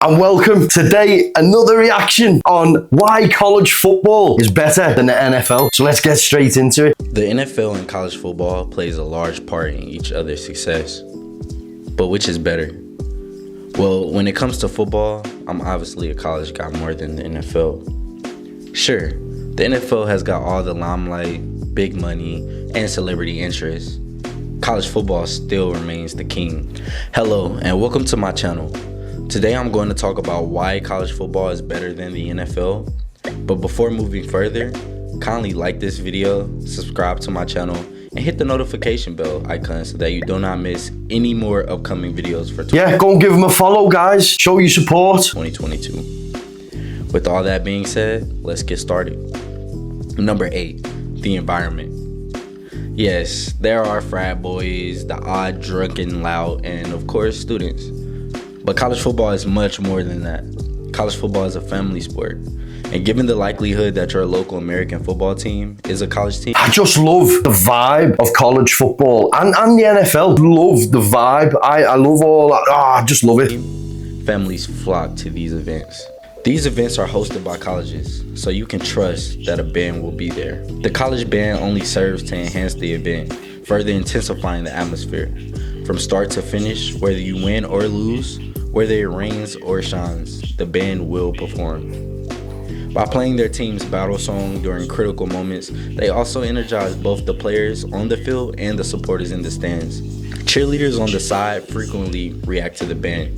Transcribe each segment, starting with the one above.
And welcome. Today, another reaction on why college football is better than the NFL. So let's get straight into it. The NFL and college football plays a large part in each other's success. But which is better? Well, when it comes to football, I'm obviously a college guy more than the NFL. Sure, the NFL has got all the limelight, big money, and celebrity interest. College football still remains the king. Hello, and welcome to my channel. Today I'm going to talk about why college football is better than the NFL. But before moving further, kindly like this video, subscribe to my channel, and hit the notification bell icon so that you do not miss any more upcoming videos for Yeah, go and give them a follow, guys. Show your support. 2022. With all that being said, let's get started. Number 8, the environment. Yes, there are frat boys, the odd drunken lout, and of course students. But college football is much more than that. College football is a family sport. And given the likelihood that your local American football team is a college team, I just love the vibe of college football and the NFL. Love the vibe. I love all that. I just love it. Families flock to these events. These events are hosted by colleges, so you can trust that a band will be there. The college band only serves to enhance the event, further intensifying the atmosphere. From start to finish, whether you win or lose, whether it rains or shines, the band will perform. By playing their team's battle song during critical moments, they also energize both the players on the field and the supporters in the stands. Cheerleaders on the side frequently react to the band,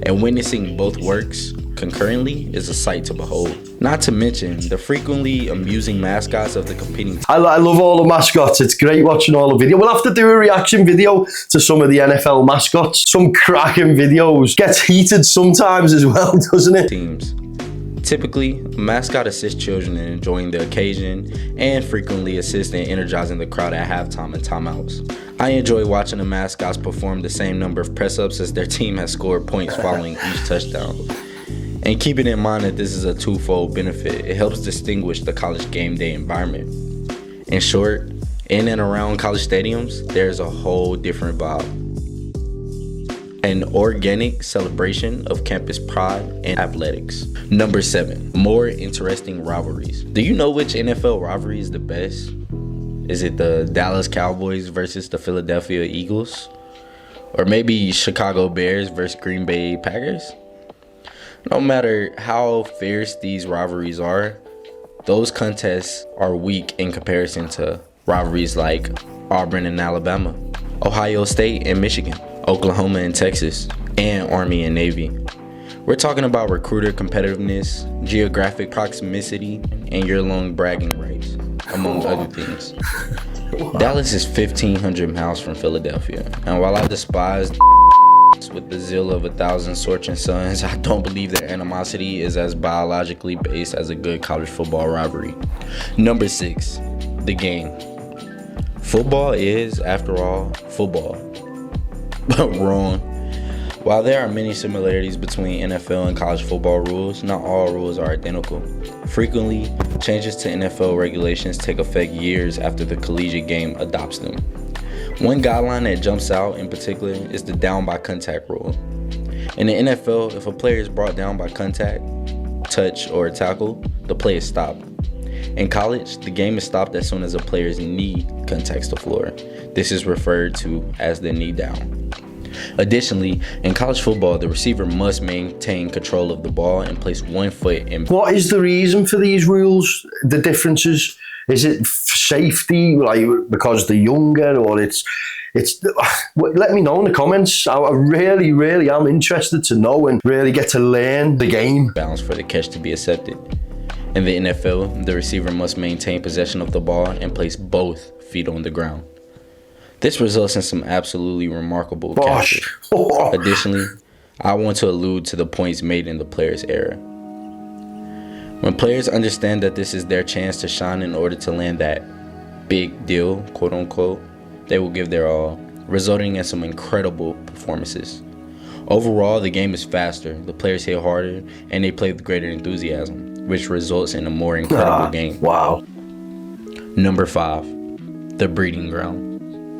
and witnessing both works concurrently is a sight to behold. Not to mention the frequently amusing mascots of the competing teams. I love all the mascots. It's great watching all the video. We'll have to do a reaction video to some of the NFL mascots. Some cracking videos. Gets heated sometimes as well, doesn't it? Teams. Typically, a mascot assists children in enjoying the occasion and frequently assists in energizing the crowd at halftime and timeouts. I enjoy watching the mascots perform the same number of press-ups as their team has scored points following each touchdown. And keeping in mind that this is a twofold benefit, it helps distinguish the college game day environment. In short, in and around college stadiums, there's a whole different vibe. An organic celebration of campus pride and athletics. Number 7, more interesting rivalries. Do you know which NFL rivalry is the best? Is it the Dallas Cowboys versus the Philadelphia Eagles? Or maybe Chicago Bears versus Green Bay Packers? No matter how fierce these rivalries are, those contests are weak in comparison to rivalries like Auburn and Alabama, Ohio State and Michigan, Oklahoma and Texas, and Army and Navy. We're talking about recruiter competitiveness, geographic proximity, and year-long bragging rights, among other things. Dallas is 1,500 miles from Philadelphia, and while I despise with the zeal of 1,000 scorching suns, I don't believe their animosity is as biologically based as a good college football rivalry. Number 6, the game. Football is, after all, football. But wrong. While there are many similarities between NFL and college football rules, not all rules are identical. Frequently, changes to NFL regulations take effect years after the collegiate game adopts them. One guideline that jumps out in particular is the down by contact rule. In the NFL, if a player is brought down by contact, touch, or tackle, the play is stopped. In college, the game is stopped as soon as a player's knee contacts the floor. This is referred to as the knee down. Additionally, in college football, the receiver must maintain control of the ball and place one foot in. What is the reason for these rules? The differences? Is it safety, like because they're younger, or it's? Let me know in the comments. I really am interested to know and really get to learn the game. Bounce for the catch to be accepted. In the NFL, the receiver must maintain possession of the ball and place both feet on the ground. This results in some absolutely remarkable catches. Additionally, I want to allude to the points made in the player's era. When players understand that this is their chance to shine in order to land that big deal, quote unquote, they will give their all, resulting in some incredible performances. Overall, the game is faster, the players hit harder, and they play with greater enthusiasm, which results in a more incredible game. Wow. Number 5, the breeding ground.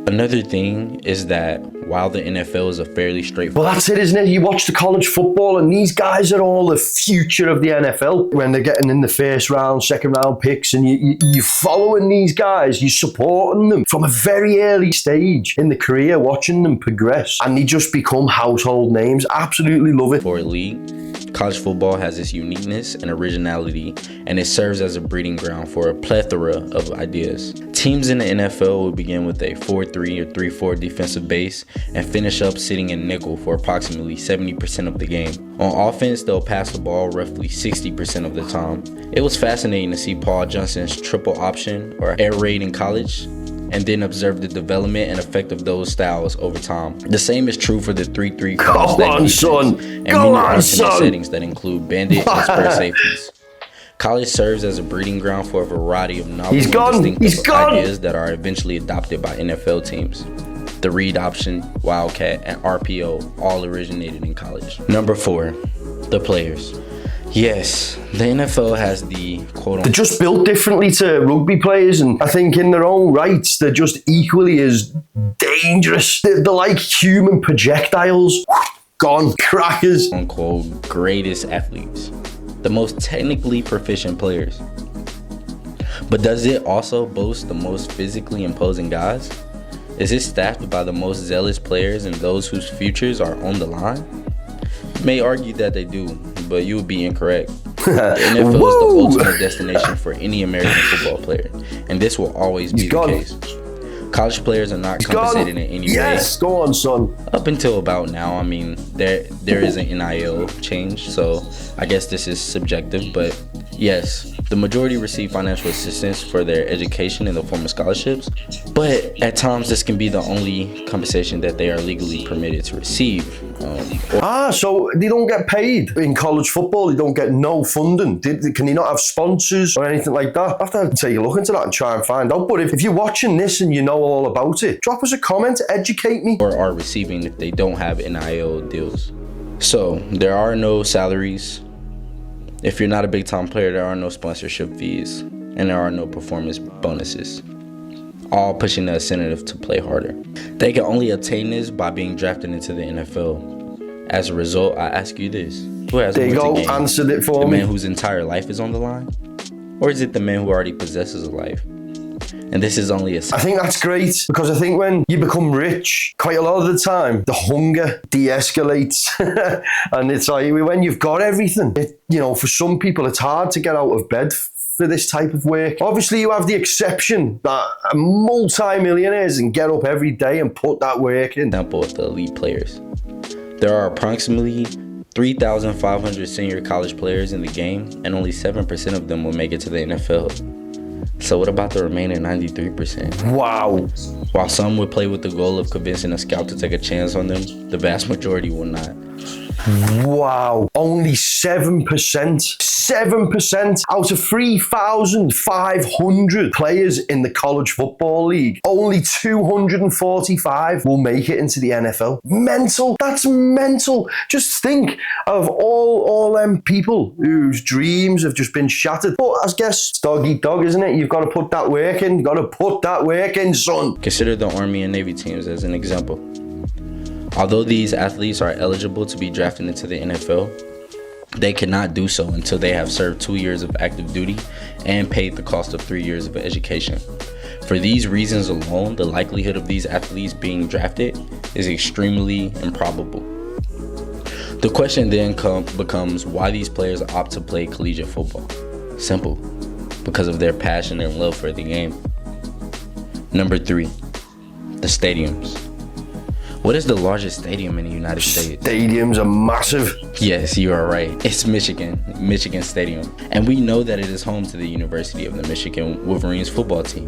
Another thing is that while the NFL is a fairly straightforward. Well, that's it, isn't it? You watch the college football and these guys are all the future of the NFL when they're getting in the first round, second round picks, and you're following these guys, you're supporting them from a very early stage in the career, watching them progress, and they just become household names. Absolutely love it. For a league, college football has its uniqueness and originality, and it serves as a breeding ground for a plethora of ideas. Teams in the NFL will begin with a 4-3 or 3-4 defensive base and finish up sitting in nickel for approximately 70% of the game. On offense, they'll pass the ball roughly 60% of the time. It was fascinating to see Paul Johnson's triple option or air raid in college, and then observe the development and effect of those styles over time. The same is true for the 3-3 Go on, son. and Go many on, alternate son. settings that include bandit and spread safeties. College serves as a breeding ground for a variety of novel and distinctive ideas that are eventually adopted by NFL teams. The read option, wildcat, and RPO all originated in college. Number 4, the players. Yes, the NFL has the quote-unquote... They're just built differently to rugby players, and I think in their own rights, they're just equally as dangerous. They're like human projectiles. Gone. Crackers. ...unquote greatest athletes. The most technically proficient players. But does it also boast the most physically imposing guys? Is it staffed by the most zealous players and those whose futures are on the line? You may argue that they do, but you would be incorrect. The NFL is the ultimate destination for any American football player, and this will always be the case. College players are not compensated in any way. Yes, go on, son. Up until about now, I mean, there is an NIL change, so I guess this is subjective, but yes, the majority receive financial assistance for their education in the form of scholarships, but at times this can be the only compensation that they are legally permitted to receive. So they don't get paid in college football. They don't get no funding. Can they not have sponsors or anything like that? I have to take a look into that and try and find out. But if you're watching this and you know all about it, drop us a comment, educate me. Or are receiving if they don't have NIL deals. So there are no salaries. If you're not a big time player, there are no sponsorship fees, and there are no performance bonuses, all pushing the incentive to play harder. They can only obtain this by being drafted into the NFL. As a result, I ask you this: who has there you more go, to gain? answered it for the me. Man whose entire life is on the line, or is it the man who already possesses a life? And this is only a... I think that's great, because I think when you become rich, quite a lot of the time, the hunger de-escalates. And it's like, when you've got everything, for some people, it's hard to get out of bed for this type of work. Obviously, you have the exception that are multi-millionaires and get up every day and put that work in. Example of the elite players. There are approximately 3,500 senior college players in the game, and only 7% of them will make it to the NFL. So what about the remaining 93%? Wow. While some would play with the goal of convincing a scout to take a chance on them, the vast majority will not. Wow. Only 7%. 7% out of 3,500 players in the college football league. Only 245 will make it into the NFL. Mental. That's mental. Just think of all them people whose dreams have just been shattered. But I guess it's dog eat dog, isn't it? You've got to put that work in. You've got to put that work in, son. Consider the Army and Navy teams as an example. Although these athletes are eligible to be drafted into the NFL, they cannot do so until they have served 2 years of active duty and paid the cost of 3 years of education. For these reasons alone, the likelihood of these athletes being drafted is extremely improbable. The question then becomes why these players opt to play collegiate football. Simple, because of their passion and love for the game. Number 3, the stadiums. What is the largest stadium in the United States? Stadiums are massive. Yes, you are right. It's Michigan Stadium. And we know that it is home to the University of the Michigan Wolverines football team.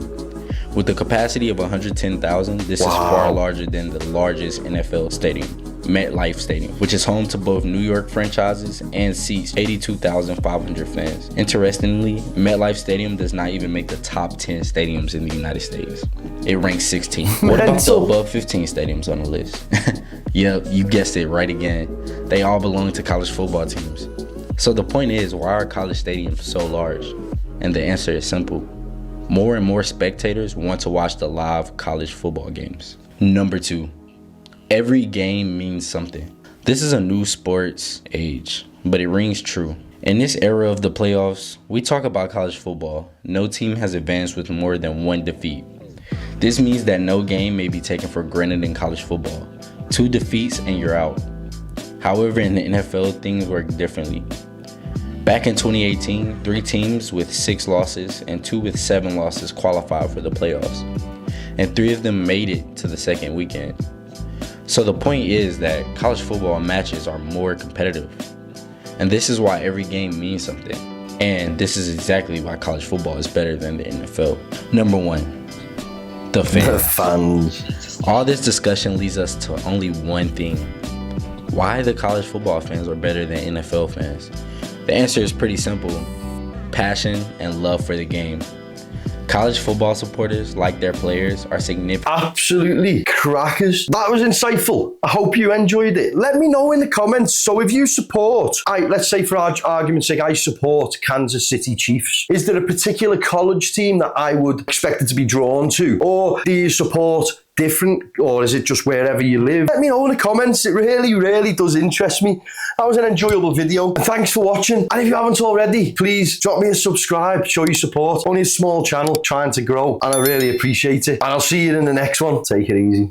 With a capacity of 110,000, this is far larger than the largest NFL stadium, MetLife Stadium, which is home to both New York franchises and seats 82,500 fans. Interestingly, MetLife Stadium does not even make the top 10 stadiums in the United States. It ranks 16. What about the above 15 stadiums on the list? Yep, you guessed it right again. They all belong to college football teams. So the point is, why are college stadiums so large? And the answer is simple. More and more spectators want to watch the live college football games. Number 2, Every game means something. This is a new sports age, but it rings true. In this era of the playoffs, we talk about college football. No team has advanced with more than one defeat. This means that no game may be taken for granted in college football. 2 defeats and you're out. However, in the NFL, things work differently. Back in 2018, 3 teams with 6 losses and 2 with 7 losses qualified for the playoffs, and 3 of them made it to the second weekend. So the point is that college football matches are more competitive. And this is why every game means something. And this is exactly why college football is better than the NFL. Number 1, the fans. All this discussion leads us to only one thing. Why the college football fans are better than NFL fans? The answer is pretty simple. Passion and love for the game. College football supporters, like their players, are significant. Absolutely crackers. That was insightful. I hope you enjoyed it. Let me know in the comments. So if you support, let's say for argument's sake, I support Kansas City Chiefs. Is there a particular college team that I would expect it to be drawn to? Or do you support different, or is it just wherever you live? Let me know in the comments. It really, really does interest me. That was an enjoyable video. Thanks for watching. And if you haven't already, please drop me a subscribe, show your support. Only a small channel trying to grow, and I really appreciate it. And I'll see you in the next one. Take it easy.